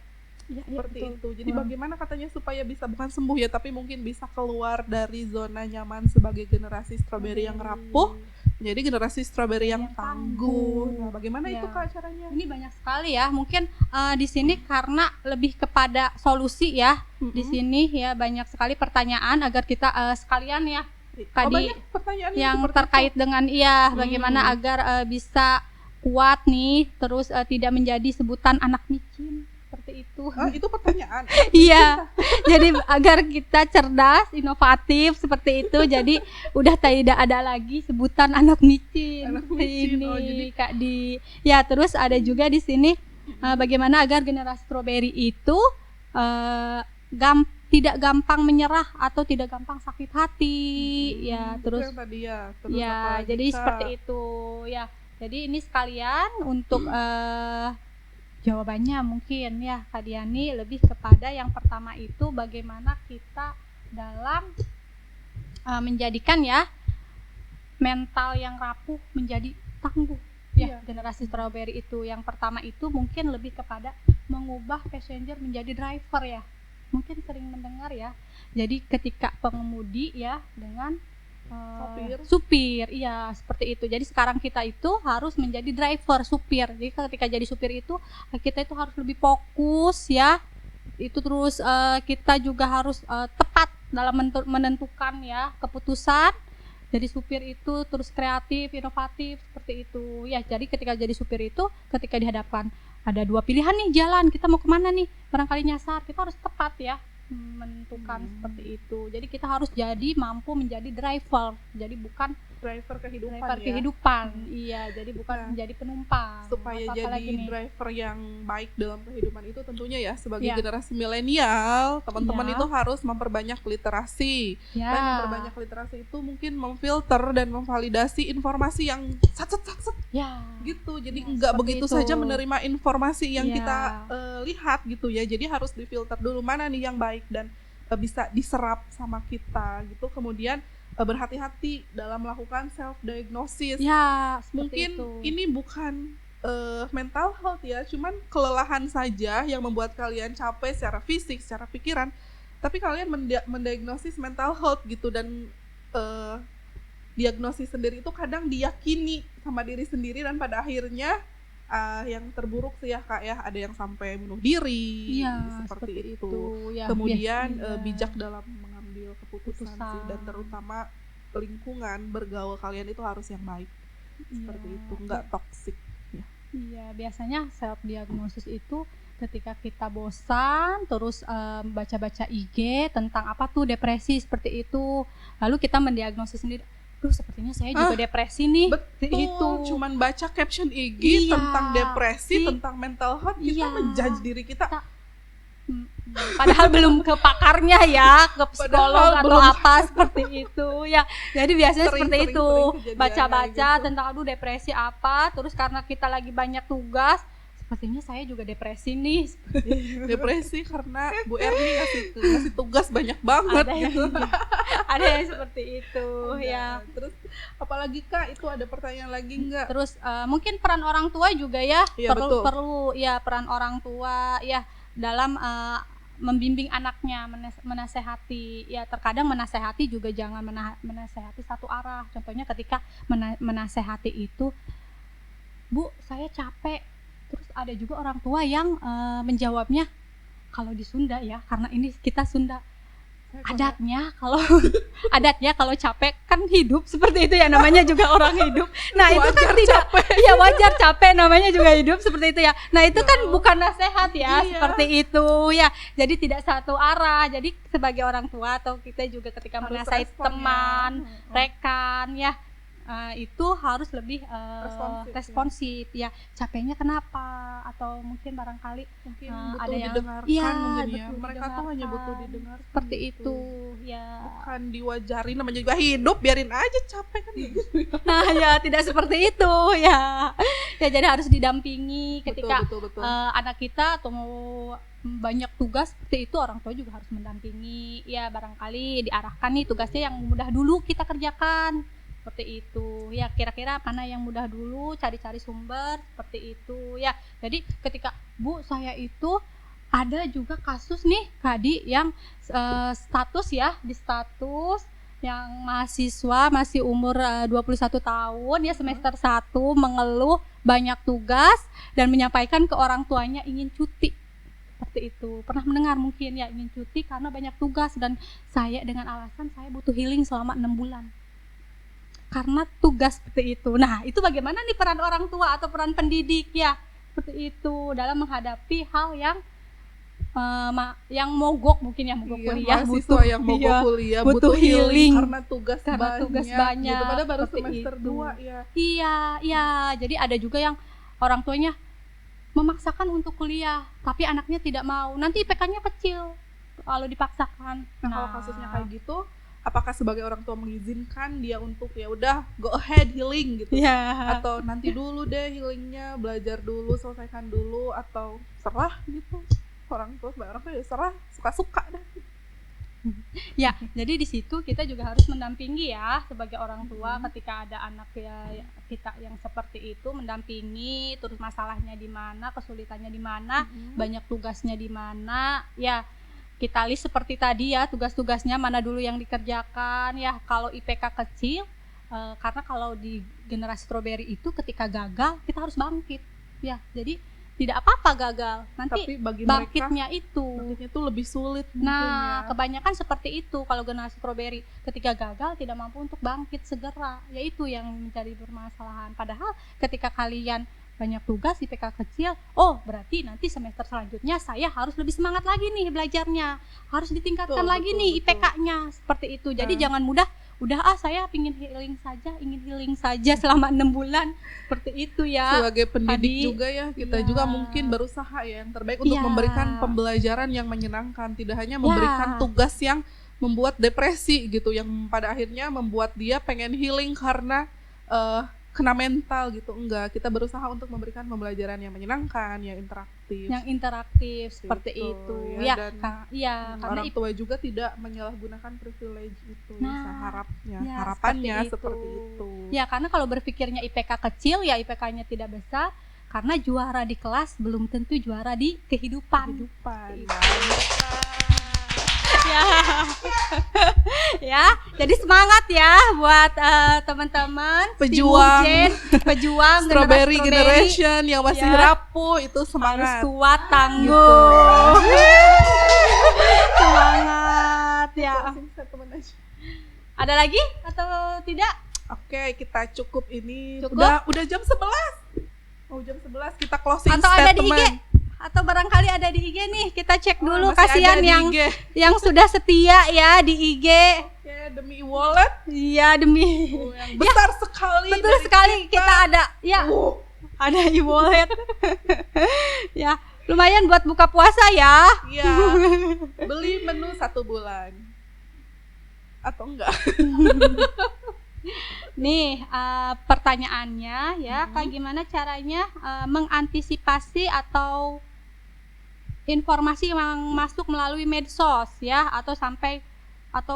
Iya, Seperti betul. itu. Jadi bagaimana katanya supaya bisa bukan sembuh ya, tapi mungkin bisa keluar dari zona nyaman sebagai generasi strawberry yang rapuh menjadi generasi strawberry yang Yang tangguh. tangguh. Nah, bagaimana Ya. itu, Kak, caranya? Ini banyak sekali ya. Mungkin di sini karena lebih kepada solusi ya. Di sini ya banyak sekali pertanyaan agar kita sekalian ya tadi banyak pertanyaan yang seperti terkait dengan bagaimana Hmm. agar bisa kuat nih, terus tidak menjadi sebutan anak micin seperti itu. itu pertanyaan. Iya, jadi agar kita cerdas, inovatif seperti itu. Jadi udah tidak ada lagi sebutan anak micin. Anak Seperti micin, ini, oh, jadi- Kak Di. Ya, terus ada juga di sini bagaimana agar generasi strawberry itu tidak gampang menyerah atau tidak gampang sakit hati. Ya, Itu terus yang tadi ya. Terus ya, apa lagi, jadi Kak? seperti itu. Ya, jadi ini sekalian untuk jawabannya mungkin ya Kak Diani lebih kepada yang pertama itu bagaimana kita dalam menjadikan ya mental yang rapuh menjadi tangguh ya. Iya. Generasi strawberry itu yang pertama itu mungkin lebih kepada mengubah passenger menjadi driver ya, mungkin sering mendengar ya. Jadi ketika pengemudi ya dengan supir, iya seperti itu. Jadi sekarang kita itu harus menjadi driver, supir. Jadi ketika jadi supir itu kita itu harus lebih fokus ya. Itu terus kita juga harus tepat dalam menentukan ya keputusan. Jadi supir itu terus kreatif, inovatif seperti itu. Ya, jadi ketika jadi supir itu ketika dihadapkan ada dua pilihan nih jalan, kita mau kemana nih? Barangkali nyasar, kita harus tepat ya menentukan seperti itu. Jadi kita harus jadi mampu menjadi driver. Jadi bukan driver kehidupan driver ya. kehidupan. Iya, jadi bukan Nah, menjadi penumpang. Supaya Atau jadi apalagi nih? driver yang baik dalam kehidupan itu tentunya ya sebagai Ya. generasi milenial, teman-teman Ya. itu harus memperbanyak literasi. Ya. Dan memperbanyak literasi itu mungkin memfilter dan memvalidasi informasi yang sat Ya. gitu. Jadi Ya, nggak seperti begitu itu. saja menerima informasi yang Ya. kita lihat gitu ya. Jadi harus difilter dulu mana nih yang baik dan bisa diserap sama kita gitu. Kemudian berhati-hati dalam melakukan self diagnosis. Ya, seperti Mungkin itu. ini bukan mental health ya, cuman kelelahan saja yang membuat kalian capek secara fisik, secara pikiran. Tapi kalian mendiagnosis mental health gitu, dan diagnosis sendiri itu kadang diyakini sama diri sendiri, dan pada akhirnya yang terburuk sih ya Kak ya, ada yang sampai bunuh diri Iya, seperti itu. Ya, Kemudian iya. bijak dalam mengambil keputusan sih, dan terutama lingkungan bergaul kalian itu harus yang baik. Seperti Iya. itu, nggak toksik ya. Iya, biasanya self diagnosis itu ketika kita bosan terus baca-baca IG tentang apa tuh depresi seperti itu, lalu kita mendiagnosis sendiri, duh sepertinya saya juga depresi nih. Betul, itu cuman baca caption IG Iya, tentang depresi, sih. tentang mental health, kita Iya. menjudge diri kita. Padahal belum ke pakarnya ya, ke psikolog Padahal atau belum. apa seperti itu ya. Jadi biasanya Sering, seperti sering, itu, sering kejadian baca-baca kayak gitu. tentang aduh depresi apa, terus karena kita lagi banyak tugas, sepertinya saya juga depresi nih. Depresi karena Bu Erni ngasih tugas banyak banget Ada yang, gitu. ada yang seperti itu ya. Terus apalagi Kak, itu ada pertanyaan lagi nggak? Terus mungkin peran orang tua juga ya, Iya, betul. perlu ya peran orang tua ya dalam membimbing anaknya, menasehati ya. Terkadang menasehati juga jangan menasehati satu arah. Contohnya ketika menasehati itu, Bu saya capek, terus ada juga orang tua yang menjawabnya, kalau di Sunda ya, karena ini kita Sunda, adatnya kalau capek kan hidup, seperti itu ya, namanya juga orang hidup. Nah itu kan Wajar tidak capek. ya, wajar capek, namanya juga hidup, seperti itu ya. Nah itu kan bukan nasihat ya. Iya. Seperti itu ya, jadi tidak satu arah. Jadi sebagai orang tua atau kita juga ketika Harus menasihati respon ya. teman, rekan ya, itu harus lebih responsif ya. Capeknya kenapa, atau mungkin barangkali Mungkin ada butuh yang didengarkan iya, mungkin ya. betul, Mereka tuh hanya butuh didengarkan. didengar Seperti itu ya. Bukan diwajari, namanya juga hidup, biarin aja capek kan gitu. Nah ya, tidak seperti itu ya. Ya jadi harus didampingi ketika betul. anak kita atau mau banyak tugas seperti itu, orang tua juga harus mendampingi ya. Barangkali diarahkan nih tugasnya yang mudah dulu kita kerjakan, seperti itu ya. Kira-kira mana yang mudah dulu, cari-cari sumber, seperti itu ya. Jadi ketika Bu saya itu ada juga kasus nih Kadi yang status ya, di status yang mahasiswa masih umur 21 tahun ya, semester 1, mengeluh banyak tugas dan menyampaikan ke orang tuanya ingin cuti. Seperti itu, pernah mendengar mungkin ya, ingin cuti karena banyak tugas, dan saya dengan alasan saya butuh healing selama 6 bulan karena tugas, seperti itu. Nah itu bagaimana nih peran orang tua atau peran pendidik ya, seperti itu dalam menghadapi hal yang mogok, mungkin ya, mogok kuliah, mahasiswa yang mogok kuliah butuh healing karena tugas banyak gitu. Padahal baru seperti semester itu. 2 ya. Iya, jadi ada juga yang orang tuanya memaksakan untuk kuliah tapi anaknya tidak mau, nanti IPK-nya kecil kalau dipaksakan. Nah, kalau kasusnya kayak gitu, apakah sebagai orang tua mengizinkan dia untuk ya udah go ahead healing gitu, atau nanti dulu deh healingnya, belajar dulu, selesaikan dulu, atau serah gitu? Orang tua sebagai orang tua ya serah, suka-suka dah. Ya, jadi di situ kita juga harus mendampingi ya sebagai orang tua ketika ada anak ya kita yang seperti itu, mendampingi terus masalahnya di mana, kesulitannya di mana, banyak tugasnya di mana ya. Kita list seperti tadi ya, tugas-tugasnya mana dulu yang dikerjakan ya. Kalau IPK kecil, karena kalau di generasi strawberry itu ketika gagal kita harus bangkit ya. Jadi tidak apa-apa gagal, nanti tapi bagi bangkitnya mereka, bangkitnya itu lebih sulit mungkin nah ya. kebanyakan seperti itu kalau generasi strawberry, ketika gagal tidak mampu untuk bangkit segera, yaitu yang menjadi permasalahan. Padahal ketika kalian banyak tugas, IPK kecil, oh berarti nanti semester selanjutnya saya harus lebih semangat lagi nih belajarnya, harus ditingkatkan lagi nih IPK-nya, seperti itu. Jadi jangan mudah udah saya ingin healing saja selama 6 bulan seperti itu ya. Sebagai pendidik Tadi, juga ya, kita ya. juga mungkin berusaha ya yang terbaik untuk Ya. memberikan pembelajaran yang menyenangkan, tidak hanya memberikan tugas yang membuat depresi gitu, yang pada akhirnya membuat dia pengen healing karena kena mental gitu. Enggak, kita berusaha untuk memberikan pembelajaran yang menyenangkan, yang interaktif. seperti Gitu, itu ya. ya. Dan Karena orang tua juga tidak menyalahgunakan privilege itu, Nah, harapannya seperti seperti itu. itu. Ya, karena kalau berpikirnya IPK kecil ya IPK-nya tidak besar, karena juara di kelas belum tentu juara di kehidupan. Kehidupan. Ya. Ya, jadi semangat ya buat teman-teman Pejuang. pejuang Strawberry generasi generation yang masih Ya. rapuh itu harus semangat. kuat, tangguh. Semangat ya. Ada lagi atau tidak? Oke, kita cukup ini. Cukup? Udah jam 11. Oh, jam 11 kita closing Atau ada di IG? statement. Atau barangkali ada di IG nih, kita cek dulu. Masih Kasihan ada di yang IG. yang sudah setia ya di IG. Oke, demi wallet Iya, demi yang besar sekali. betul dari sekali kita ada ya. Uh, Ada e-wallet. Ya, lumayan buat buka puasa ya. Iya. Beli menu 1 bulan. Atau enggak? Nih, pertanyaannya ya, Kak, gimana caranya mengantisipasi atau informasi yang masuk melalui medsos ya, atau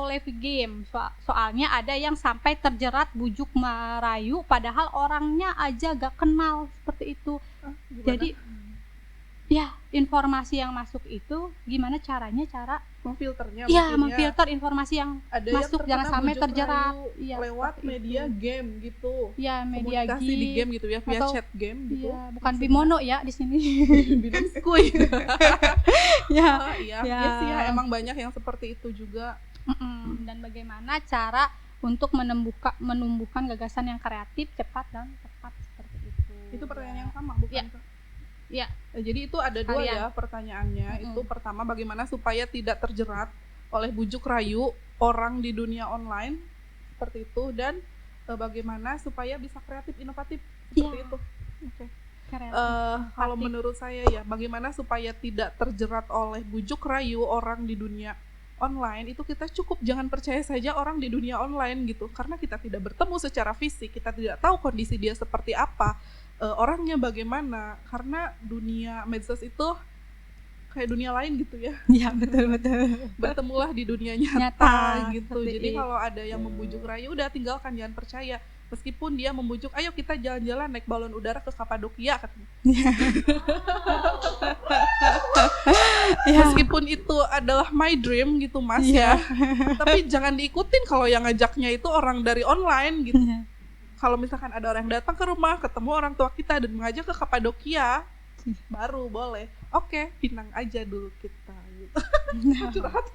live game. Soalnya ada yang sampai terjerat bujuk merayu padahal orangnya aja gak kenal, seperti itu. Gimana? Jadi ya, informasi yang masuk itu gimana caranya memfilternya ya, mungkin memfilter informasi yang ada masuk, yang jangan terkena sampai bujuk terjerat. rayu Iya, lewat seperti media itu. game gitu. Ya, media Komunikasi di game gitu ya, via Atau- chat game gitu. Iya, bukan Bimono ya di sini. Binum skuy. Ya. Iya, Ya. iya sih ya, emang banyak yang seperti itu juga. Dan bagaimana cara untuk menumbuhkan gagasan yang kreatif, cepat dan tepat seperti itu. Itu pertanyaan yang sama, bukan? Iya. Kak? Iya. Jadi itu ada dua Sekalian. ya pertanyaannya. Itu pertama, bagaimana supaya tidak terjerat oleh bujuk rayu orang di dunia online seperti itu, dan bagaimana supaya bisa kreatif inovatif seperti Iya. itu. Oke. Kreatif. Kalau inovatif. menurut saya ya, bagaimana supaya tidak terjerat oleh bujuk rayu orang di dunia online, itu kita cukup jangan percaya saja orang di dunia online gitu, karena kita tidak bertemu secara fisik, kita tidak tahu kondisi dia seperti apa, orangnya bagaimana, karena dunia medsos itu kayak dunia lain gitu ya. Iya, betul. Bertemulah di dunia nyata, Nyata, gitu. seperti Jadi itu. kalau ada yang membujuk rayu, udah tinggalkan, jangan percaya. Meskipun dia membujuk, ayo kita jalan-jalan naik balon udara ke Kapadokia katanya. Ya. Meskipun itu adalah my dream gitu Mas Iya. ya. Tapi jangan diikutin kalau yang ngajaknya itu orang dari online gitu. Iya. Kalau misalkan ada orang yang datang ke rumah, ketemu orang tua kita dan mengajak ke Kapadokia, baru boleh. Oke, Pinang aja dulu kita gitu. Curhat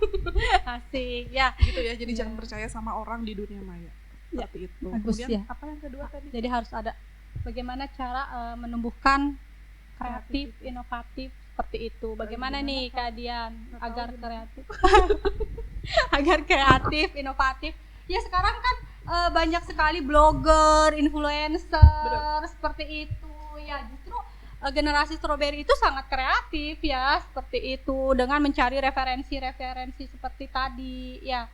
Asik ya. gitu ya. Jadi Iya. jangan percaya sama orang di dunia maya. Ya, Seperti itu. bagus Kemudian ya. apa yang kedua tadi? Jadi harus ada bagaimana cara menumbuhkan kreatif, inovatif seperti itu. Bagaimana Gimana, nih Kak? Kak Dian Nggak tahu agar gimana. kreatif, agar kreatif, inovatif. Ya sekarang kan banyak sekali blogger, influencer Benar. seperti itu. Ya justru generasi strawberry itu sangat kreatif ya seperti itu dengan mencari referensi-referensi seperti tadi ya.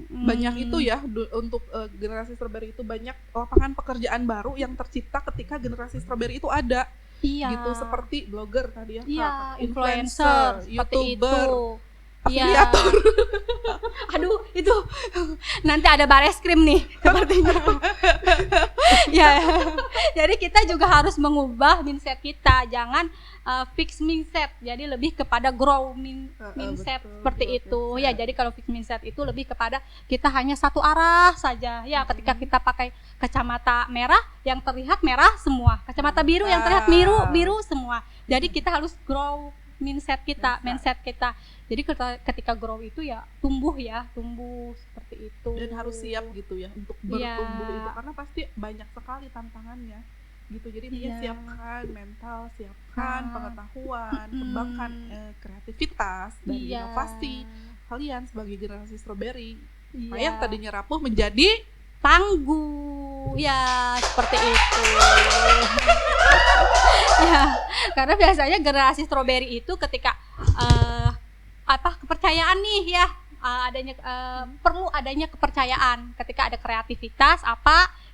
Banyak itu ya untuk generasi strawberry itu, banyak lapangan pekerjaan baru yang tercipta ketika generasi strawberry itu ada. Iya. Gitu, seperti blogger tadi ya, Iya, Kak. influencer seperti YouTuber, itu. Iya. afiliator. Aduh, itu nanti ada bareskrim nih sepertinya. Ya. Jadi kita juga harus mengubah mindset kita, jangan fix mindset. Jadi lebih kepada grow mindset Betul, seperti growth itu. mindset. Ya, jadi kalau fix mindset itu lebih kepada kita hanya satu arah saja. Ya, ketika kita pakai kacamata merah yang terlihat merah semua, kacamata biru yang terlihat biru semua. Jadi kita harus grow mindset kita. Jadi ketika grow itu ya tumbuh seperti itu. Dan harus siap gitu ya untuk Iya. bertumbuh itu, karena pasti banyak sekali tantangannya gitu. Jadi intinya Iya. siapkan mental, siapkan Ah. pengetahuan, Mm-mm. kembangkan kreativitas dan Iya. inovasi kalian sebagai generasi strawberry Supaya yang tadinya rapuh menjadi tangguh. Ya, seperti itu. Ya, karena biasanya generasi stroberi itu ketika kepercayaan nih ya, perlu adanya kepercayaan ketika ada kreativitas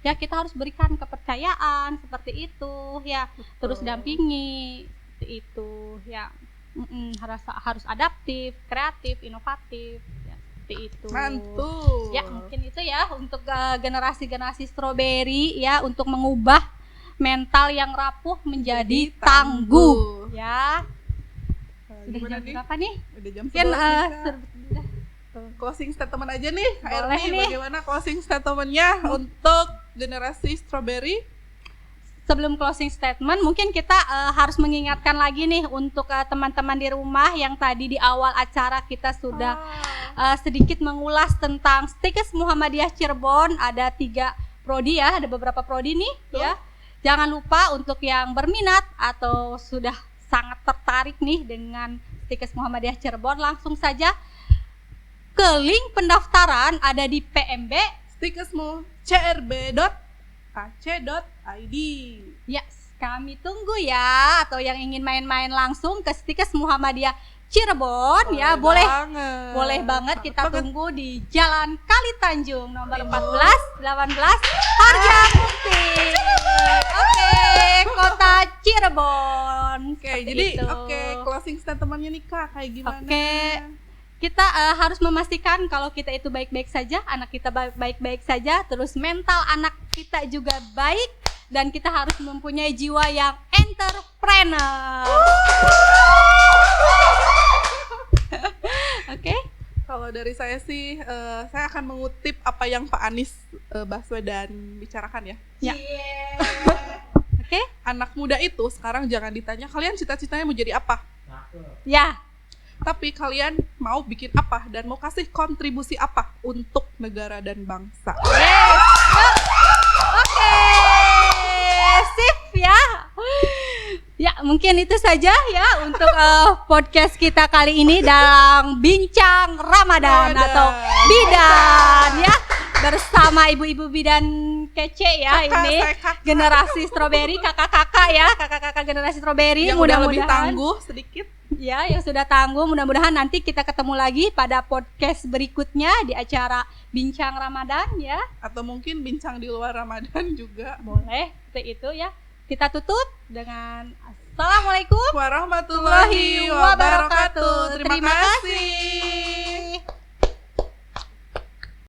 ya kita harus berikan kepercayaan seperti itu ya. Betul. Terus dampingi seperti itu ya. Harus adaptif, kreatif, inovatif ya, seperti itu. Mantul. Ya, mungkin itu ya untuk generasi-generasi stroberi ya, untuk mengubah mental yang rapuh menjadi tangguh ya. Sudah Gimana jam nih? berapa nih? Udah jam Mungkin 11 nih, Kak. Closing statement aja nih, Kak Boleh Erni, nih. bagaimana closing statementnya untuk generasi strawberry? Sebelum closing statement, mungkin kita harus mengingatkan lagi nih untuk teman-teman di rumah yang tadi di awal acara kita sudah sedikit mengulas tentang Stikes Muhammadiyah Cirebon. Ada 3 prodi ya, ada beberapa prodi nih ya. Jangan lupa untuk yang berminat atau sudah sangat tertarik nih dengan Stikes Muhammadiyah Cirebon, langsung saja ke link pendaftaran ada di PMB Stikesmu crb.ac.id. Yes, kami tunggu ya. Atau yang ingin main-main langsung ke Stikes Muhammadiyah Cirebon ya, boleh banget kita tunggu di Jalan Kali Tanjung nomor 14 18 Harjamukti. Oke, Kota Cirebon. Oke, jadi closing statementnya nih Kak, kayak gimana? Oke. Kita harus memastikan kalau kita itu baik-baik saja, anak kita baik-baik saja, terus mental anak kita juga baik, dan kita harus mempunyai jiwa yang entrepreneur. Oke. Kalau dari saya sih, saya akan mengutip apa yang Pak Anies Baswedan bicarakan ya. Ya. Oke. Anak muda itu sekarang jangan ditanya kalian cita-citanya mau jadi apa. Ya. Tapi kalian mau bikin apa dan mau kasih kontribusi apa untuk negara dan bangsa. Yes. Oke. Sip ya. Ya, mungkin itu saja ya untuk podcast kita kali ini dalam Bincang Ramadan atau Bidan ya, bersama ibu-ibu bidan kece ya. Ini generasi stroberi, kakak-kakak ya, kakak-kakak generasi stroberi yang udah lebih tangguh sedikit. Ya, yang sudah tangguh, mudah-mudahan nanti kita ketemu lagi pada podcast berikutnya di acara Bincang Ramadan ya. Atau mungkin bincang di luar Ramadan juga. Boleh, seperti itu ya. Kita tutup dengan Assalamualaikum warahmatullahi wabarakatuh. Terima kasih.